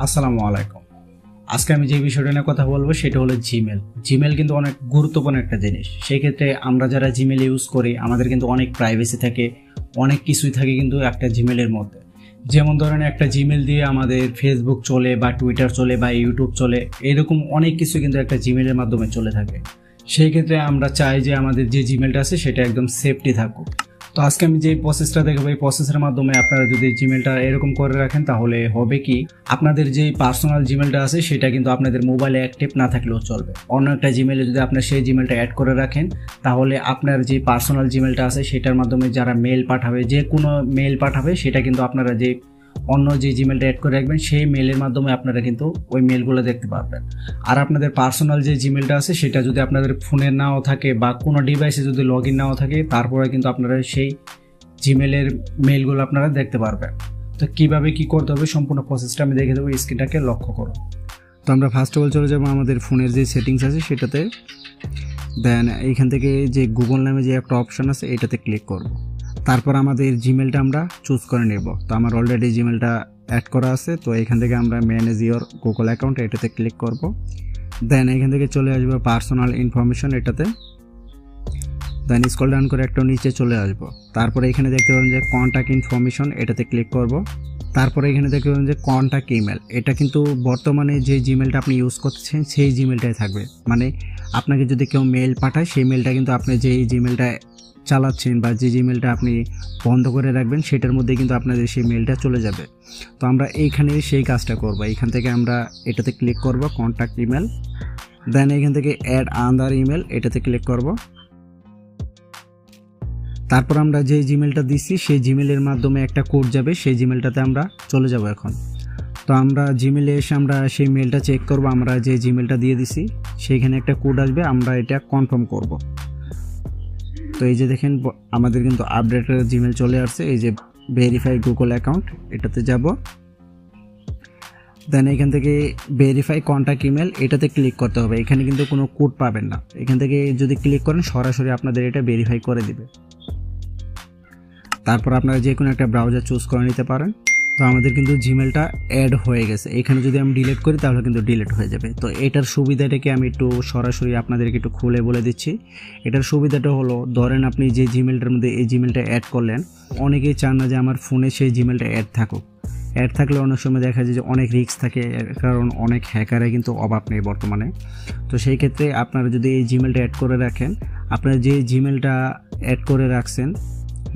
আসসালামু আলাইকুম। আজকে আমি যে বিষয়টা নিয়ে কথা বলবো সেটা হলো জিমেল। জিমেল কিন্তু অনেক গুরুত্বপূর্ণ একটা জিনিস। সেই ক্ষেত্রে আমরা যারা জিমেল ইউজ করি আমাদের কিন্তু অনেক প্রাইভেসি থাকে, অনেক কিছুই থাকে কিন্তু একটা জিমেলের মধ্যে। যেমন ধরেন একটা জিমেল দিয়ে আমাদের ফেসবুক চলে বা টুইটার চলে বা ইউটিউব চলে, এরকম অনেক কিছু কিন্তু একটা জিমেলের মাধ্যমে চলে থাকে। সেই ক্ষেত্রে আমরা চাই যে আমাদের যে জিমেলটা আছে সেটা একদম সেফটি থাকুক। তো আজকে আমি যে প্রসেসটা দেখাবো এই প্রসেসের মাধ্যমে আপনারা যদি জিমেলটা এরকম করে রাখেন তাহলে হবে কি, আপনাদের যে পার্সোনাল জিমেলটা আছে সেটা কিন্তু আপনাদের মোবাইলে অ্যাক্টিভ না থাকলেও চলবে। অন্য একটা জিমেলে যদি আপনার সেই জিমেলটা অ্যাড করে রাখেন তাহলে আপনার যে পার্সোনাল জিমেলটা আছে সেটার মাধ্যমে যারা মেল পাঠাবে, যে কোনো মেল পাঠাবে, সেটা কিন্তু আপনারা যে অন্য যে জিমেলটা অ্যাড করে রাখবেন সেই মেলের মাধ্যমে আপনারা কিন্তু ওই মেলগুলো দেখতে পারবেন। আর আপনাদের পার্সোনাল যে জিমেলটা আছে সেটা যদি আপনাদের ফোনে নাও থাকে বা কোনো ডিভাইসে যদি লগ ইন নাও থাকে, তারপরে কিন্তু আপনারা সেই জিমেলের মেলগুলো আপনারা দেখতে পারবেন। তো কীভাবে কী করতে হবে সম্পূর্ণ প্রসেসটা আমি দেখে দেবো, স্ক্রিনটাকে লক্ষ্য করুন। তো আমরা ফার্স্ট অফ অল চলে যাবো আমাদের ফোনের যে সেটিংস আছে সেটাতে। দেন এইখান থেকে যে গুগল নামে যে একটা অপশান আছে এটাতে ক্লিক করব। তারপর আমাদের জিমেলটা আমরা চুজ করে নেব। তো আমার অলরেডি জিমেলটা অ্যাড করা আছে, তো এখান থেকে আমরা ম্যানেজ ইওর গুগল অ্যাকাউন্ট এটাতে ক্লিক করব। দেন এখান থেকে চলে আসবো পার্সোনাল ইনফরমেশন এটাতে। দেন স্ক্রল ডাউন করে একটু নিচে চলে আসবো। তারপরে এখানে দেখতে পাবেন যে কন্ট্যাক্ট ইনফরমেশন এটাতে ক্লিক করব। তারপরে এখানে দেখতে পাবেন যে কন্ট্যাক্ট ইমেল, এটা কিন্তু বর্তমানে যে জিমেলটা আপনি ইউজ করছেন সেই জিমেলটাই থাকবে। মানে আপনাকে যদি কেউ মেল পাঠায় সেই মেলটা কিন্তু আপনি যে জিমেলটা চালাচ্ছেন বা যে জিমেলটা আপনি বন্ধ করে রাখবেন সেটার মধ্যে কিন্তু আপনাদের সেই মেলটা চলে যাবে। তো আমরা এইখানে সেই কাজটা করব। এইখান থেকে আমরা এটাতে ক্লিক করব কন্ট্যাক্ট ইমেল। দেন এখান থেকে অ্যাড আদার ইমেল এটাতে ক্লিক করব। তারপর আমরা যে জিমেলটা দিচ্ছি সেই জিমেলের মাধ্যমে একটা কোড যাবে, সেই জিমেলটাতে আমরা চলে যাব এখন। তো আমরা জিমেলে এসে আমরা সেই মেলটা চেক করব। আমরা যে জিমেলটা দিয়ে দিছি সেইখানে একটা কোড আসবে, আমরা এটা কনফার্ম করব। তো এই যে দেখেন আমাদের কিন্তু আপডেটের জিমেল চলে আসছে। এই যে ভেরিফাই গুগল অ্যাকাউন্ট এটাতে যাব। দেন এখান থেকে ভেরিফাই কন্ট্যাক্ট ইমেল এটাতে ক্লিক করতে হবে। এখানে কিন্তু কোনো কোড পাবেন না, এখান থেকে যদি ক্লিক করেন সরাসরি আপনাদের এটা ভেরিফাই করে দিবে। তারপর আপনারা যে কোনো একটা ব্রাউজার চুজ করে নিতে পারেন। তো আমাদের কিন্তু জিমেলটা অ্যাড হয়ে গেছে। এখানে যদি আমি ডিলিট করি তাহলে কিন্তু ডিলিট হয়ে যাবে। তো এটার সুবিধাটাকে আমি একটু সরাসরি আপনাদেরকে একটু খুলে বলে দিচ্ছি। এটার সুবিধাটা হলো, ধরেন আপনি যে জিমেলটার মধ্যে এই জিমেলটা অ্যাড করলেন, অনেকেই চান না যে আমার ফোনে সেই জিমেলটা অ্যাড থাকুক। অ্যাড থাকলে অনেক সময় দেখা যায় যে অনেক রিস্ক থাকে, কারণ অনেক হ্যাকারে কিন্তু অভাব নেই বর্তমানে। তো সেই ক্ষেত্রে আপনারা যদি এই জিমেলটা অ্যাড করে রাখেন, আপনারা যে জিমেলটা অ্যাড করে রাখছেন,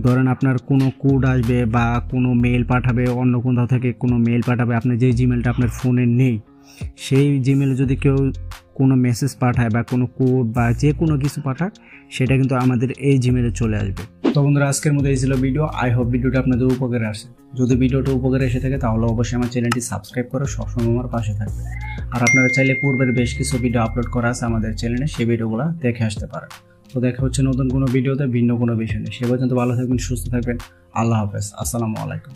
ধরেন আপনার কোনো কোড আসবে বা কোনো মেল পাঠাবে, অন্য কোথাও থেকে কোনো মেল পাঠাবে, আপনার যে জিমেলটা আপনার ফোনে নেই সেই জিমেলে যদি কেউ কোনো মেসেজ পাঠায় বা কোনো কোড বা যে কোনো কিছু পাঠাক, সেটা কিন্তু আমাদের এই জিমেলে চলে আসবে। তো বন্ধুরা, আজকের মধ্যে এই ছিল ভিডিও। আই হোপ ভিডিওটা আপনাদের উপকারে আসে। যদি ভিডিওটা উপকারে এসে থাকে তাহলে অবশ্যই আমার চ্যানেলটি সাবস্ক্রাইব করে সবসময় আমার পাশে থাকবে। আর আপনারা চাইলে পূর্বের বেশ কিছু ভিডিও আপলোড করা আছে আমাদের চ্যানেলে, সেই ভিডিওগুলো দেখে আসতে পারেন। তো দেখা হচ্ছে নতুন কোনো ভিডিওতে ভিন্ন কোনো বিষয় নিয়ে। সে পর্যন্ত ভালো থাকবেন, সুস্থ থাকবেন। আল্লাহ হাফেজ, আসসালামু আলাইকুম।